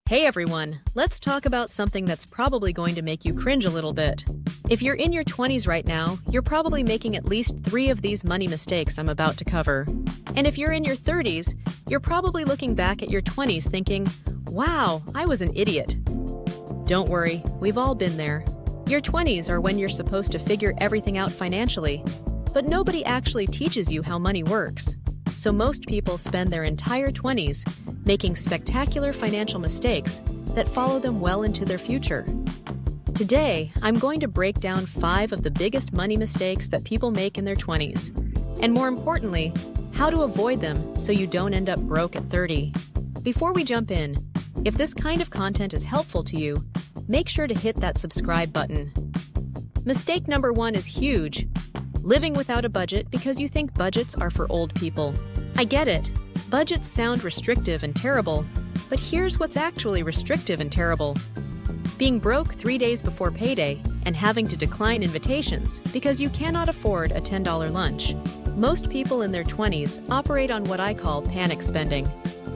Hey everyone, let's talk about something that's probably going to make you cringe a little bit. If you're in your 20s right now, you're probably making at least 3 of these money mistakes I'm about to cover. And if you're in your 30s, you're probably looking back at your 20s thinking, wow, I was an idiot. Don't worry, we've all been there. Your 20s are when you're supposed to figure everything out financially, but nobody actually teaches you how money works. So most people spend their entire 20s making spectacular financial mistakes that follow them well into their future. Today, I'm going to break down 5 of the biggest money mistakes that people make in their 20s, and more importantly, how to avoid them so you don't end up broke at 30. Before we jump in, if this kind of content is helpful to you, make sure to hit that subscribe button. Mistake number 1 is huge. Living without a budget because you think budgets are for old people. I get it. Budgets sound restrictive and terrible, but here's what's actually restrictive and terrible. Being broke 3 days before payday and having to decline invitations because you cannot afford a $10 lunch. Most people in their 20s operate on what I call panic spending.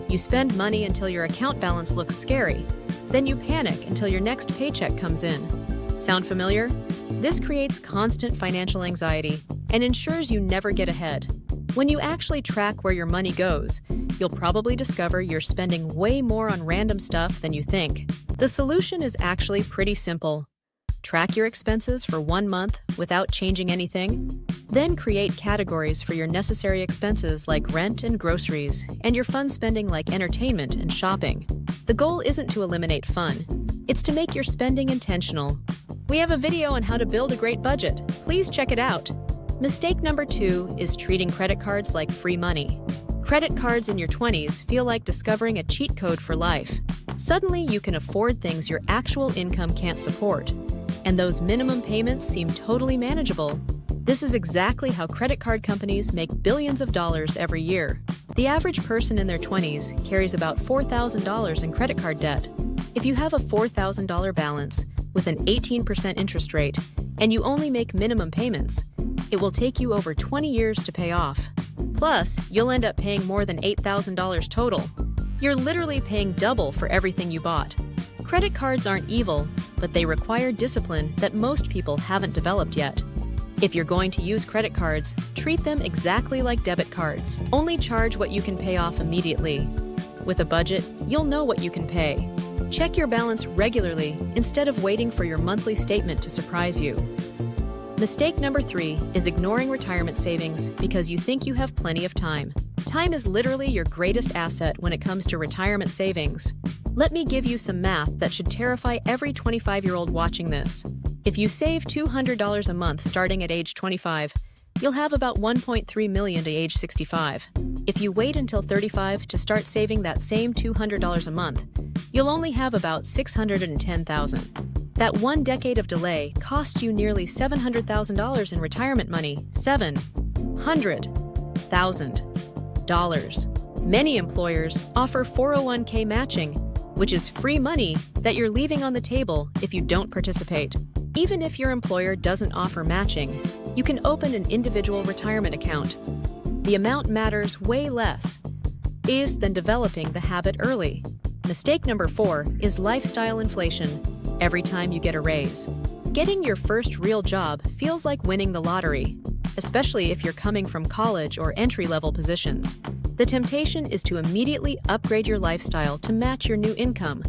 You spend money until your account balance looks scary. Then you panic until your next paycheck comes in. Sound familiar? This creates constant financial anxiety and ensures you never get ahead. When you actually track where your money goes, you'll probably discover you're spending way more on random stuff than you think. The solution is actually pretty simple. Track your expenses for 1 month without changing anything. Then create categories for your necessary expenses like rent and groceries, and your fun spending like entertainment and shopping. The goal isn't to eliminate fun. It's to make your spending intentional. We have a video on how to build a great budget. Please check it out. Mistake number 2 is treating credit cards like free money. Credit cards in your 20s feel like discovering a cheat code for life. Suddenly, you can afford things your actual income can't support, and those minimum payments seem totally manageable. This is exactly how credit card companies make billions of dollars every year. The average person in their 20s carries about $4,000 in credit card debt. If you have a $4,000 balance with an 18% interest rate, and you only make minimum payments, it will take you over 20 years to pay off. Plus, you'll end up paying more than $8,000 total. You're literally paying double for everything you bought. Credit cards aren't evil, but they require discipline that most people haven't developed yet. If you're going to use credit cards, treat them exactly like debit cards. Only charge what you can pay off immediately. With a budget, you'll know what you can pay. Check your balance regularly instead of waiting for your monthly statement to surprise you. Mistake number 3 is ignoring retirement savings because you think you have plenty of time. Time is literally your greatest asset when it comes to retirement savings. Let me give you some math that should terrify every 25-year-old watching this. If you save $200 a month starting at age 25, you'll have about $1.3 million to age 65. If you wait until 35 to start saving that same $200 a month, you'll only have about $610,000. That 1 decade of delay cost you nearly $700,000 in retirement money. $700,000. Many employers offer 401k matching, which is free money that you're leaving on the table if you don't participate. Even if your employer doesn't offer matching, you can open an individual retirement account. The amount matters way less than developing the habit early. Mistake number 4 is lifestyle inflation. Every time you get a raise. Getting your first real job feels like winning the lottery, especially if you're coming from college or entry-level positions. The temptation is to immediately upgrade your lifestyle to match your new income.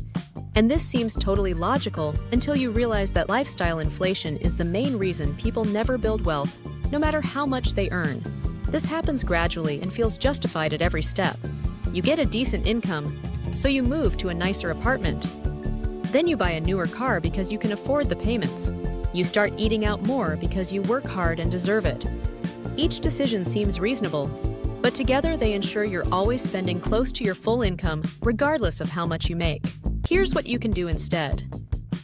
And this seems totally logical until you realize that lifestyle inflation is the main reason people never build wealth, no matter how much they earn. This happens gradually and feels justified at every step. You get a decent income, so you move to a nicer apartment. Then you buy a newer car because you can afford the payments. You start eating out more because you work hard and deserve it. Each decision seems reasonable, but together they ensure you're always spending close to your full income regardless of how much you make. Here's what you can do instead.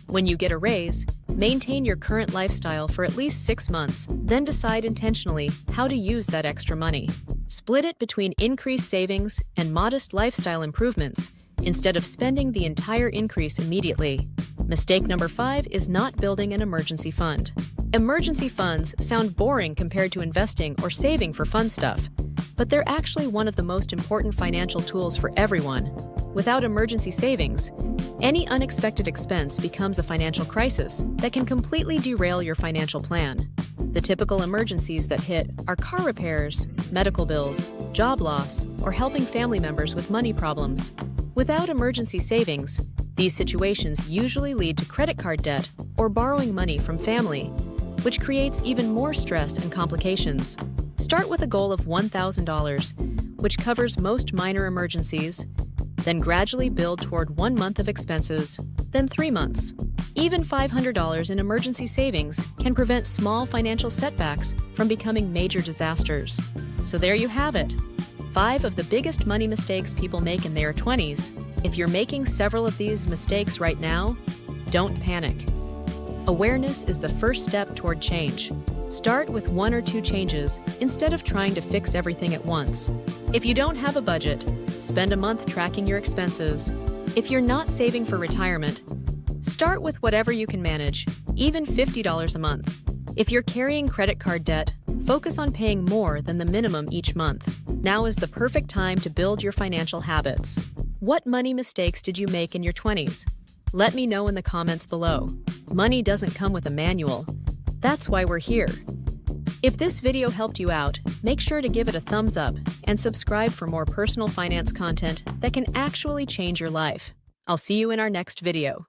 When you get a raise, maintain your current lifestyle for at least 6 months, then decide intentionally how to use that extra money. Split it between increased savings and modest lifestyle improvements, instead of spending the entire increase immediately. Mistake number 5 is not building an emergency fund. Emergency funds sound boring compared to investing or saving for fun stuff, but they're actually one of the most important financial tools for everyone. Without emergency savings, Any unexpected expense becomes a financial crisis that can completely derail your financial plan. The typical emergencies that hit are car repairs, medical bills, job loss, or helping family members with money problems. Without emergency savings, these situations usually lead to credit card debt or borrowing money from family, which creates even more stress and complications. Start with a goal of $1,000, which covers most minor emergencies, then gradually build toward 1 month of expenses, then 3 months. Even $500 in emergency savings can prevent small financial setbacks from becoming major disasters. So there you have it. 5 of the biggest money mistakes people make in their 20s. If you're making several of these mistakes right now, don't panic. Awareness is the first step toward change. Start with 1 or 2 changes instead of trying to fix everything at once. If you don't have a budget, spend a month tracking your expenses. If you're not saving for retirement, start with whatever you can manage, even $50 a month. If you're carrying credit card debt, focus on paying more than the minimum each month. Now is the perfect time to build your financial habits. What money mistakes did you make in your 20s? Let me know in the comments below. Money doesn't come with a manual. That's why we're here. If this video helped you out, make sure to give it a thumbs up and subscribe for more personal finance content that can actually change your life. I'll see you in our next video.